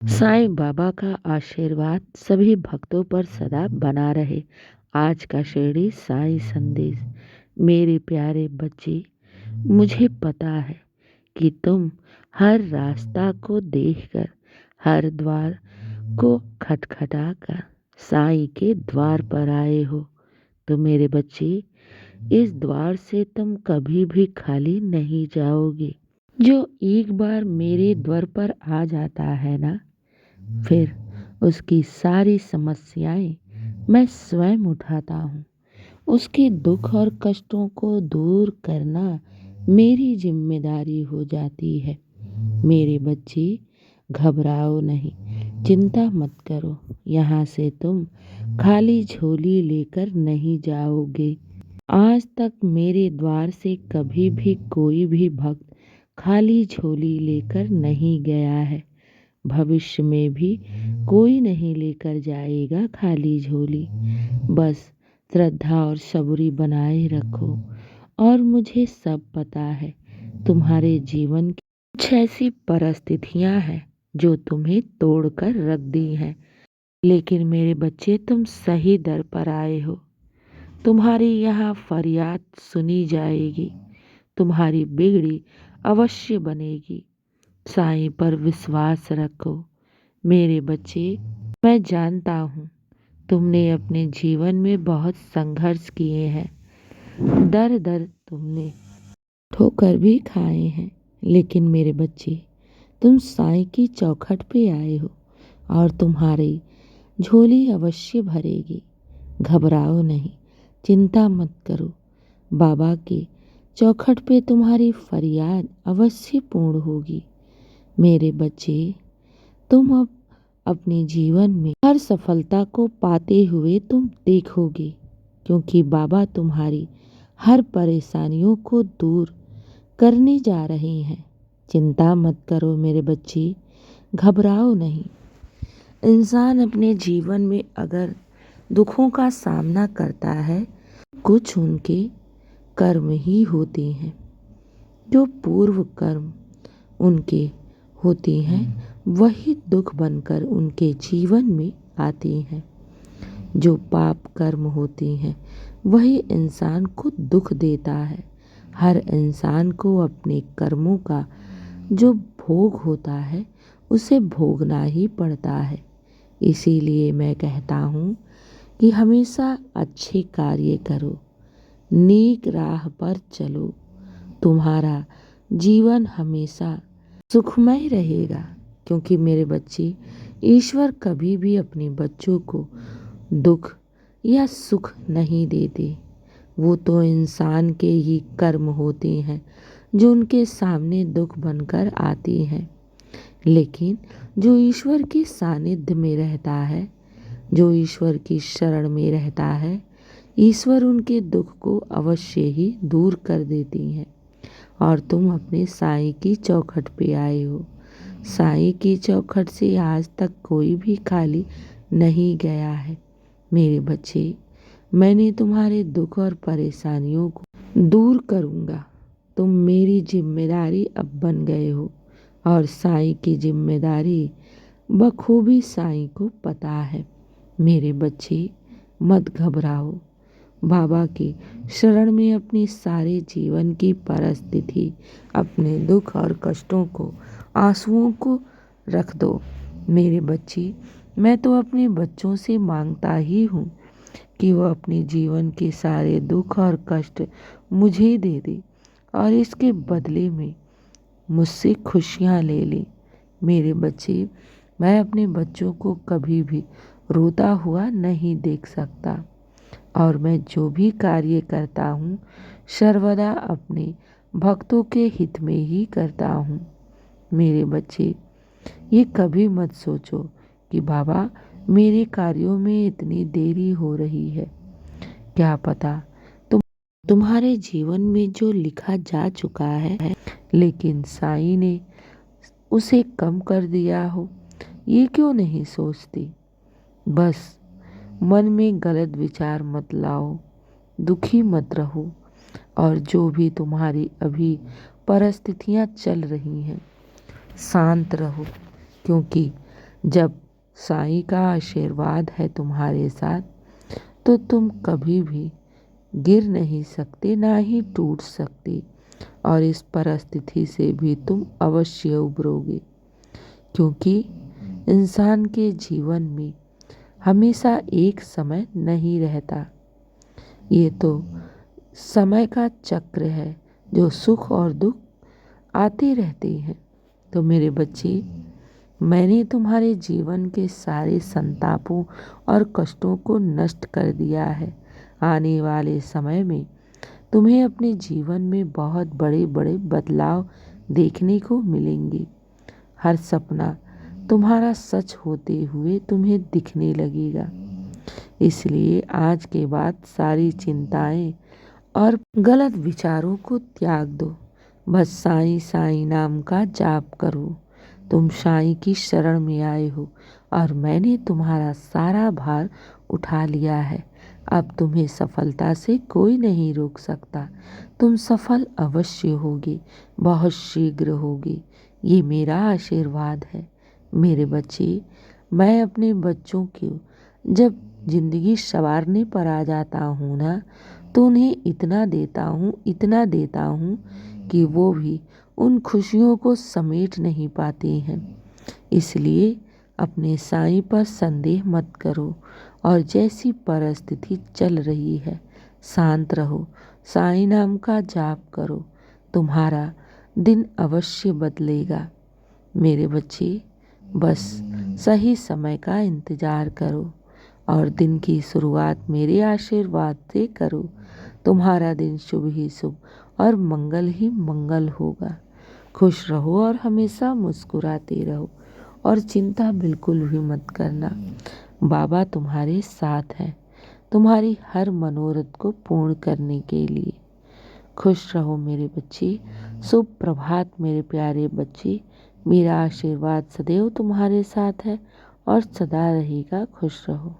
साईं बाबा का आशीर्वाद सभी भक्तों पर सदा बना रहे। आज का शिरडी साईं संदेश। मेरे प्यारे बच्चे, मुझे पता है कि तुम हर रास्ता को देखकर, हर द्वार को खटखटाकर साईं के द्वार पर आए हो। तो मेरे बच्चे, इस द्वार से तुम कभी भी खाली नहीं जाओगे। जो एक बार मेरे द्वार पर आ जाता है ना, फिर उसकी सारी समस्याएं मैं स्वयं उठाता हूँ। उसके दुख और कष्टों को दूर करना मेरी जिम्मेदारी हो जाती है। मेरे बच्चे, घबराओ नहीं, चिंता मत करो। यहाँ से तुम खाली झोली लेकर नहीं जाओगे। आज तक मेरे द्वार से कभी भी कोई भी भक्त खाली झोली लेकर नहीं गया है। भविष्य में भी कोई नहीं लेकर जाएगा खाली झोली। बस श्रद्धा और सबूरी बनाए रखो। और मुझे सब पता है, तुम्हारे जीवन की कुछ ऐसी परिस्थितियां हैं जो तुम्हें तोड़कर रख दी हैं। लेकिन मेरे बच्चे, तुम सही दर पर आए हो। तुम्हारी यहाँ फरियाद सुनी जाएगी। तुम्हारी बिगड़ी अवश्य बनेगी। साईं पर विश्वास रखो। मेरे बच्चे, मैं जानता हूँ तुमने अपने जीवन में बहुत संघर्ष किए हैं। दर दर तुमने ठोकर भी खाए हैं। लेकिन मेरे बच्चे, तुम साईं की चौखट पे आए हो और तुम्हारी झोली अवश्य भरेगी। घबराओ नहीं, चिंता मत करो। बाबा के चौखट पे तुम्हारी फरियाद अवश्य पूर्ण होगी। मेरे बच्चे, तुम अब अपने जीवन में हर सफलता को पाते हुए तुम देखोगे, क्योंकि बाबा तुम्हारी हर परेशानियों को दूर करने जा रहे हैं। चिंता मत करो मेरे बच्चे, घबराओ नहीं। इंसान अपने जीवन में अगर दुखों का सामना करता है, कुछ उनके कर्म ही होते हैं। जो पूर्व कर्म उनके होते हैं, वही दुख बनकर उनके जीवन में आते हैं। जो पाप कर्म होते हैं, वही इंसान को दुख देता है। हर इंसान को अपने कर्मों का जो भोग होता है, उसे भोगना ही पड़ता है। इसीलिए मैं कहता हूँ कि हमेशा अच्छे कार्य करो, नेक राह पर चलो। तुम्हारा जीवन हमेशा सुखमय रहेगा। क्योंकि मेरे बच्चे, ईश्वर कभी भी अपने बच्चों को दुख या सुख नहीं देते। वो तो इंसान के ही कर्म होते हैं जो उनके सामने दुख बनकर आते हैं। लेकिन जो ईश्वर के सानिध्य में रहता है, जो ईश्वर की शरण में रहता है, ईश्वर उनके दुख को अवश्य ही दूर कर देती हैं। और तुम अपने साईं की चौखट पे आए हो। साईं की चौखट से आज तक कोई भी खाली नहीं गया है। मेरे बच्चे, मैंने तुम्हारे दुख और परेशानियों को दूर करूँगा। तुम मेरी जिम्मेदारी अब बन गए हो और साईं की जिम्मेदारी बखूबी साईं को पता है। मेरे बच्चे, मत घबराओ। बाबा की शरण में अपनी सारे जीवन की परिस्थिति, अपने दुख और कष्टों को, आंसुओं को रख दो। मेरे बच्चे, मैं तो अपने बच्चों से मांगता ही हूँ कि वो अपने जीवन के सारे दुख और कष्ट मुझे दे दे और इसके बदले में मुझसे खुशियाँ ले ले। मेरे बच्चे, मैं अपने बच्चों को कभी भी रोता हुआ नहीं देख सकता। और मैं जो भी कार्य करता हूँ, सर्वदा अपने भक्तों के हित में ही करता हूँ। मेरे बच्चे, ये कभी मत सोचो कि बाबा, मेरे कार्यों में इतनी देरी हो रही है। क्या पता तुम्हारे जीवन में जो लिखा जा चुका है, लेकिन साईं ने उसे कम कर दिया हो। ये क्यों नहीं सोचती? बस मन में गलत विचार मत लाओ, दुखी मत रहो। और जो भी तुम्हारी अभी परिस्थितियाँ चल रही हैं, शांत रहो। क्योंकि जब साईं का आशीर्वाद है तुम्हारे साथ तो तुम कभी भी गिर नहीं सकते, ना ही टूट सकते, और इस परिस्थिति से भी तुम अवश्य उभरोगे। क्योंकि इंसान के जीवन में हमेशा एक समय नहीं रहता। ये तो समय का चक्र है जो सुख और दुख आते रहते हैं। तो मेरे बच्चे, मैंने तुम्हारे जीवन के सारे संतापों और कष्टों को नष्ट कर दिया है। आने वाले समय में तुम्हें अपने जीवन में बहुत बड़े बड़े बदलाव देखने को मिलेंगे। हर सपना तुम्हारा सच होते हुए तुम्हें दिखने लगेगा। इसलिए आज के बाद सारी चिंताएं और गलत विचारों को त्याग दो। बस साईं साईं नाम का जाप करो। तुम साईं की शरण में आए हो और मैंने तुम्हारा सारा भार उठा लिया है। अब तुम्हें सफलता से कोई नहीं रोक सकता। तुम सफल अवश्य होगे, बहुत शीघ्र होगे। ये मेरा आशीर्वाद है। मेरे बच्चे, मैं अपने बच्चों को जब जिंदगी संवारने पर आ जाता हूँ ना, तो उन्हें इतना देता हूँ कि वो भी उन खुशियों को समेट नहीं पाते हैं। इसलिए अपने साईं पर संदेह मत करो और जैसी परिस्थिति चल रही है शांत रहो, साईं नाम का जाप करो। तुम्हारा दिन अवश्य बदलेगा। मेरे बच्चे, बस सही समय का इंतज़ार करो और दिन की शुरुआत मेरे आशीर्वाद से करो। तुम्हारा दिन शुभ ही शुभ और मंगल ही मंगल होगा। खुश रहो और हमेशा मुस्कुराते रहो और चिंता बिल्कुल भी मत करना। बाबा तुम्हारे साथ हैं, तुम्हारी हर मनोरथ को पूर्ण करने के लिए। खुश रहो मेरे बच्चे। शुभ प्रभात मेरे प्यारे बच्चे। मेरा आशीर्वाद सदैव तुम्हारे साथ है और सदा रहेगा। खुश रहो।